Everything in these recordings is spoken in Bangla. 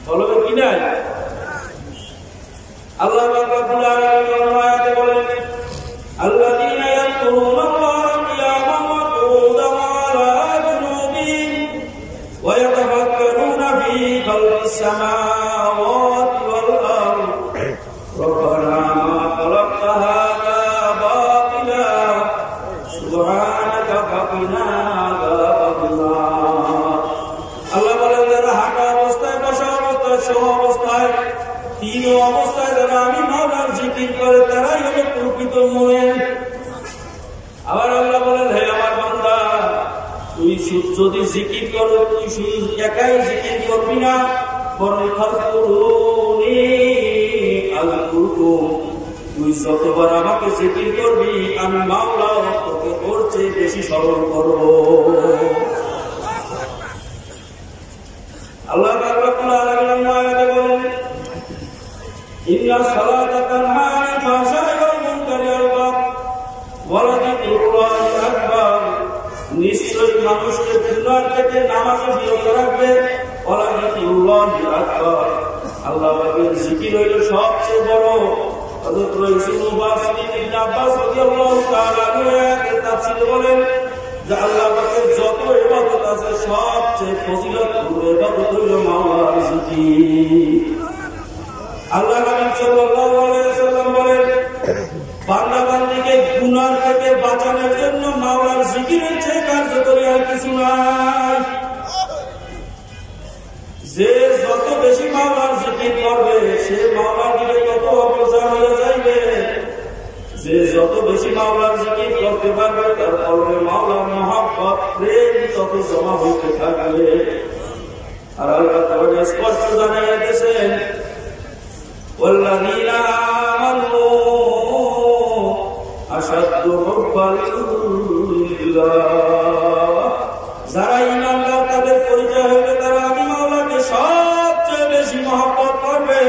বলবে কি নাই? আল্লাহ রাব্বুল আলামিন আয়াতে বলেন আল্লাযীনা ইয়াযকুরুনাল্লাহা কিয়ামান ওয়া qu'uদান ওয়া আলা জুনুবিহিম ওয়া ইয়াতাফাক্কারুনা ফী খালকিস সামাওয়াতি ওয়াল আরদ রব্বানা মা খালাকতা হাযা বাতিলা সুবহানাকা ফাকিনা আযাবান্নার। আল্লাহ বলেন যারা হাঁটা অবস্থায়, বসা অবস্থায়, শোয়া অবস্থায়, তিন অবস্থায় যারা আমি মাওলার জিকির করে তারাই হলো প্রকৃত মুমিন। আবার আল্লাহ বলেন হে আমার বান্দা, তুই যদি জিকির করো তুই শুধু একাই জিকির করবি না, বরং ফাযকুরুনি আযকুরকুম, তুই যতবার আমাকে জিকির করবি আমি মাওলা তোকে ওর চেয়ে বেশি স্মরণ করব। আল্লাহ রাব্বুল আলামিন আয়াতে বলেন ইন্না সালাতা তানহা আনিল ফাহশাই ওয়াল মুনকারি ওয়াল বাগই ওয়া লাযিকরুল্লাহি আকবার, নিশ্চয়ই মানুষকে গুনাহ থেকে নামাজ বিরত রাখবে। ওয়া লাযিকরুল্লাহি আকবার, আল্লাহ পাকের জিকির হইল সবচেয়ে বড়। হযরত রাসূলুল্লাহ মুফাসসিরিন ইবনে আব্বাস রাদিয়াল্লাহু তাআলা আনহু এর তাফসীরে বলেন যে আল্লাহ পাকের যত ইবাদত আছে সবচেয়ে ফজিলতপূর্ণ ইবাদত হইল মাওলার জিকির। আল্লাহ নবী সাল্লাল্লাহু আলাইহি ওয়াসাল্লাম বলেন বান্দা বান্দীকে গুনাহ থেকে বাঁচানোর জন্য মাওলার জিকিরের চেয়ে কার্যকরী আর কিছু নাই। যে যত বেশি মাওলার জিকির করবে সে মাওলার দিকে তত অগ্রসর হয়ে যাইবে। যে যত বেশি মাওলার জিকির করতে পারবে তার কলবে মাওলার মহব্বত প্রেম তত জমা হইতে থাকবে। আর আল্লাহ তাআলা স্পষ্ট জানাইয়া দিয়েছেন ওয়াল্লাযীনা আমানু আশাদ্দু হুব্বান লিল্লাহ, যারা ঈমানদার তাদের পরিচয় হবে তারা আমি মাওলাকে সবচেয়ে বেশি মহব্বত করবে।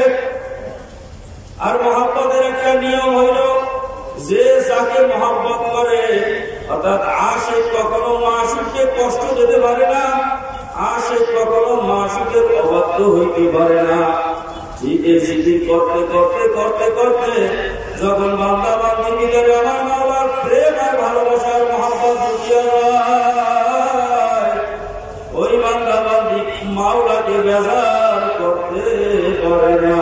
আর মহব্বতের একটা নিয়ম হইল যে যাকে মহব্বত করে, অর্থাৎ আশিক কখনো মাশুককে কষ্ট দিতে পারে না, আশিক কখনো মাশুকের অবাধ্য হইতে পারে না। ঠিক এই জিকির করতে করতে করতে করতে যখন বান্দা বান্দির ভিতরে আমার মাওলার প্রেম আর ভালোবাসার মহব্বত ঢুকিয়া যায়, ওই বান্দা বান্দি মাওলাকে বেজার করতে পারে না।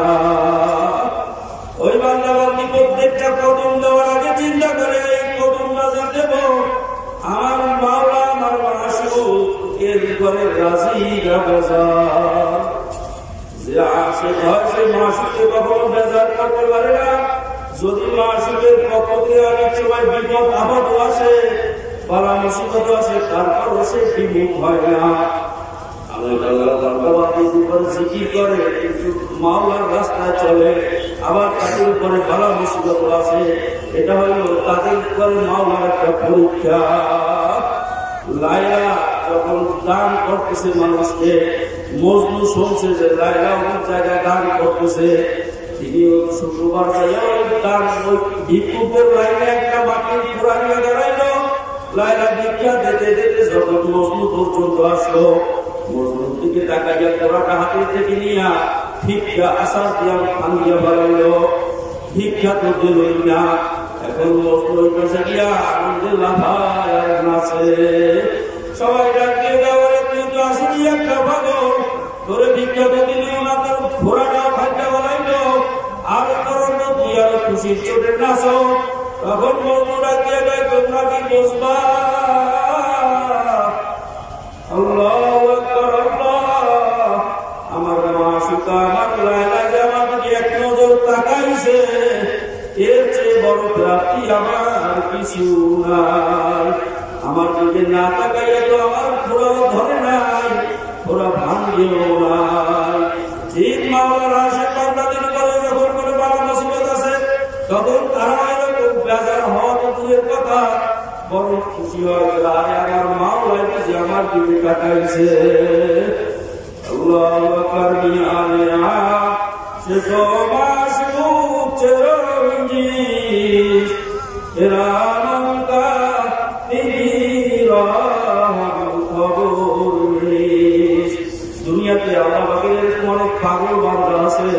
ওই বান্দা বান্দি প্রত্যেকটা কদম দেওয়ার আগে চিন্তা করে এই কদমটা যে দেব আমার মাওলা আমার মাশুক এর উপরে রাজি না বেজার। যে আশিক হয় সে মাশুককে কখনো বেজার করতে পারে না। যদি মাশুকের পক্ষ থেকে অনেক সময় বিপদ আপদ আসে, বালা মুসিবত আসে, তারপরও সে বিমুখ হয় না। জিকির করে কিন্তু মাওলার রাস্তায় চলে, আবার তাদের উপরে বালা মুসিবত আসে, এটা হলো তাদের উপরে মাওলার একটা পরীক্ষা। লায়লা যখন দান করতেছে মানুষকে, মজনু শুনছে যে লায়লা অনেক জায়গায় দান করতেছে, তিনি শুক্রবার দান ওই ভিক্ষুকের লাইনে একটা মাটির ঘোড়া নিয়ে দাঁড়াইল। লায়লা ভিক্ষা দিতে দিতে যখন মজনু পর্যন্ত আসলো, মজনুর দিকে তাকাইয়া ঘোড়াটা হাতের থেকে নিয়া ভিক্ষা আসার দিয়া ভাঙিয়া বাড়াইল। ভিক্ষা তো দিলই না। এখন মজনু কাছে গিয়া আনন্দে লাফায় আর নাচে। সবাই ডাক দিয়ে দেওয়ারে তুই তো আসলি একটা পাগল, তোরে ভিক্ষা তো দিলেও না, তোর ঘোড়াটা ভাগ্যা বাড়াইল আর তোর তুই আরো খুশির চোটে নাচ। তখন মজনু ডাক দিয়ে দেয় তোমরা কি বুঝবা? আল্লাহু আকবার, আল্লাহ আমার মাশুক আমার লায়লা যে আমার দিকে এক নজর তাকাইছে, এর চেয়ে বড় প্রাপ্তি আমার কিছু নাই। আমার দিকে না তাকাইয়া তো আমার ঘোড়াও ধরে নাই, ঘোড়া ভাঙ্গেও নাই। ঠিক মাওলার আশিক বান্দাদের উপরে যখন কোনো বালা মুসিবত আছে তখন তারা এরকম বেজার হওয়া তো দূরের কথা, বড় খুশি হয় আমার মাওলা যে আমার দিকে তাকাইছে। আল্লাহু আকবার বিআলিয়া সে তো মাশরুক চিরঞ্জিত এরামকা তিবিরা খবর দুনিয়াতে আল্লাহ পাকের এরকম অনেক পাগল বান্ধব আছে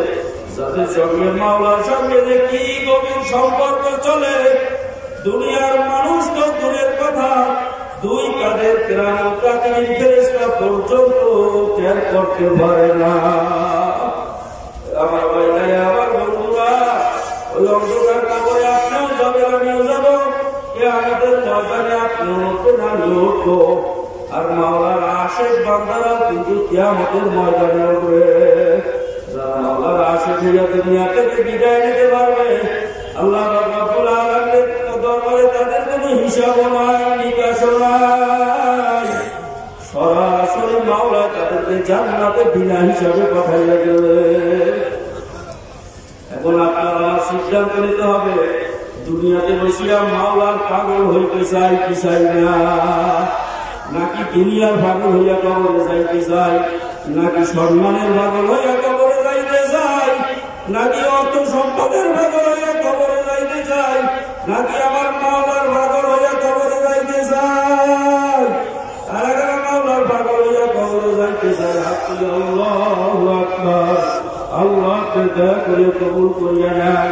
যাদের সঙ্গে মাওলার সঙ্গে যে কি গভীর সম্পর্ক চলে, দুনিয়ার মানুষ তো দূরের কথা, দুই কাঁধের কেরামত কাতির ফেরেশতা পর্যন্ত টের করতে পারে না। আমার ভাইরা, আমার বন্ধুরা, ওই অন্ধকার কবরে আপনিও যাবেন, আমিও যাব, কিয়ামতের ময়দানে আপনিও উঠবেন, আমিও উঠবো। আর মাওলার আশিক বান্দারাও কিন্তু কিয়ামতের ময়দানে উঠবে। যারা মাওলার আশিক হইয়া দুনিয়া থেকে বিদায় নিতে পারবে, আল্লাহ রাব্বুল আলামিনের দরবারে তাদের কোনো হিসাবও নাই, নিকাশও নাই। সরাসরি মাওলা তাদেরকে জান্নাতে বিনা হিসাবে পাঠাইয়া গেলে। এখন আপনার আমার সিদ্ধান্ত নিতে হবে, দুনিয়াতে বসিয়া মাওলার পাগল হইতে চাই কি চাই না, নাকি দুনিয়ার পাগল হইয়া কবরে যাইতে চাই, নাকি সম্মানের পাগল হইয়া কবরে যাইতে চাই, নাকি অর্থ সম্পদের পাগল হইয়া কবরে যাইতে চাই, নাকি আমার মাওলার পাগল হইয়া কবরে যাইতে চাই। তারা মাওলার পাগল হইয়া কবরে যাইতে চাই। আপনি আল্লাহু আকবার, আল্লাহকে দয়া করে কবুল করিয়া নেন।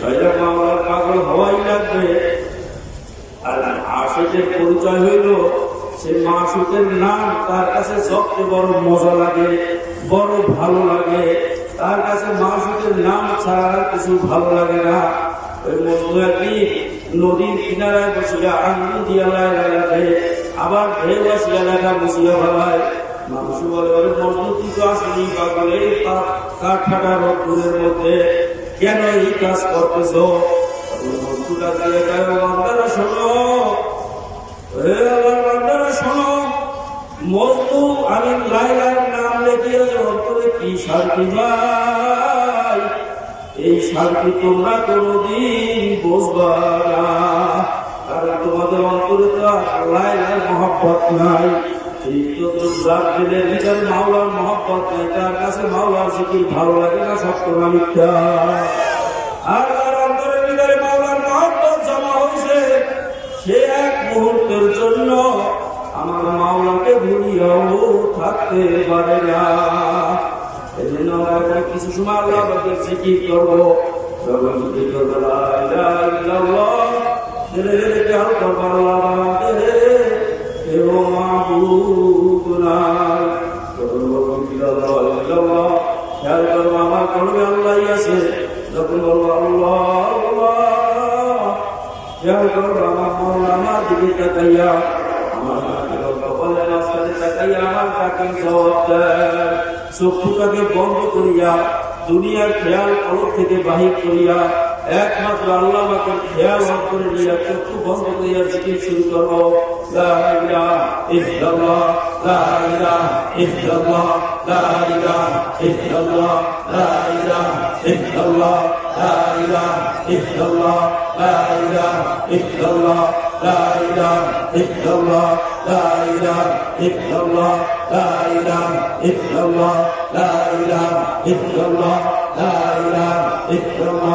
তাইলে মাওলার পাগল হওয়াই লাগবে। আর আশিকের পরিচয় হইল সে মাসুকের নাম তার কাছে সবচেয়ে বড় মজা লাগে, বড় ভালো লাগে। তার কাছে মাসুকের নাম ছাড়া কিছু ভালো লাগে না। ওই মজনু একদিন নদীর কিনারায় বসিয়া আঙ্গুল দিয়া লাগে, আবার ঢেউ আসিয়া লেখা বসিয়া ভাবায়। মানুষ বলে, ওই মজনু তুই তো আসলেই পাগল, এই কাঠ ফাটা রোদ্দুরের মধ্যে কেন এই কাজ করতেছ? ওই মজনুটা দিয়ে গায়ে বান্দারা শোনো, বান্দারা শোনো, মজনু আমি লাইলার নাম লেখিয়ে অন্তরে কি শান্তি পাই, এই শান্তি তোমরা কোনদিন বুঝবা না। কারণ তোমাদের অন্তরে তো লাইলার মহব্বত নাই। যার দিলের ভিতরে মাওলার মহব্বত নাই, তার কাছে মাওলার জিকির ভালো লাগে না, সত্য না মিথ্যা? আর তার অন্তরের ভিতরে মাওলার মহব্বত জমা হয়েছে, সে এক মুহূর্তের জন্য আমার মাওলাকে ভুলিয়াও থাকতে পারে না। এই জন্য আমরা কিছু সময় আল্লাহ জিকির করবো, যখন জিকির করবো লা ইলাহা ইল্লাল্লাহ, ধীরে ধীরে খেয়াল করবো আল্লাহ আমাদের কেউ মাবুদ নাই। যখন বলবো ইল্লাল্লাহ ইল্লাল্লাহ, খেয়াল করবো আমার কলবে আল্লাহই আছে। যখন বলবো আল্লাহ আল্লাহ, খেয়াল করবো আমার মাওলা আমার দিকে তাকাইয়া, চক্ষুটাকে বন্ধ করিয়া দুনিয়ার খেয়াল কলব থেকে বাহির করিয়া একমাত্র আল্লাহ আমাকে খেয়াল করে নিয়ে চক্ষু বন্ধ করিয়া জিকির শুরু করবো। লা ইলাহা ইল্লাল্লাহ, লা ইলাহা ইল্লাল্লাহ, লা ইলাহা ইল্লাল্লাহ, লা ইলাহা ইল্লাল্লাহ, লা ইলাহা ইল্লাল্লাহ, লা ইলাহা ইল্লাল্লাহ, লা ইলাহা ইল্লাল্লাহ, লা ইলাহা ইল্লাল্লাহ, লা ইলাহা ইল্লাল্লাহ, লা ইলাহা ইল্লাল্লাহ, লা ইলাহা ইল্লাল্লাহ,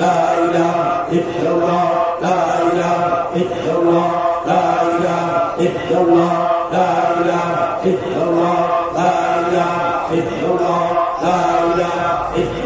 লা ইলাহা ইল্লাল্লাহ, লা ইলাহা ইল্লাল্লাহ, লা ইলাহা ইল্লাল্লাহ, লা ইলাহা ইল্লাল্লাহ, লা ইলাহা ইল্লাল্লাহ, লা ইলাহা ইল্লাল্লাহ।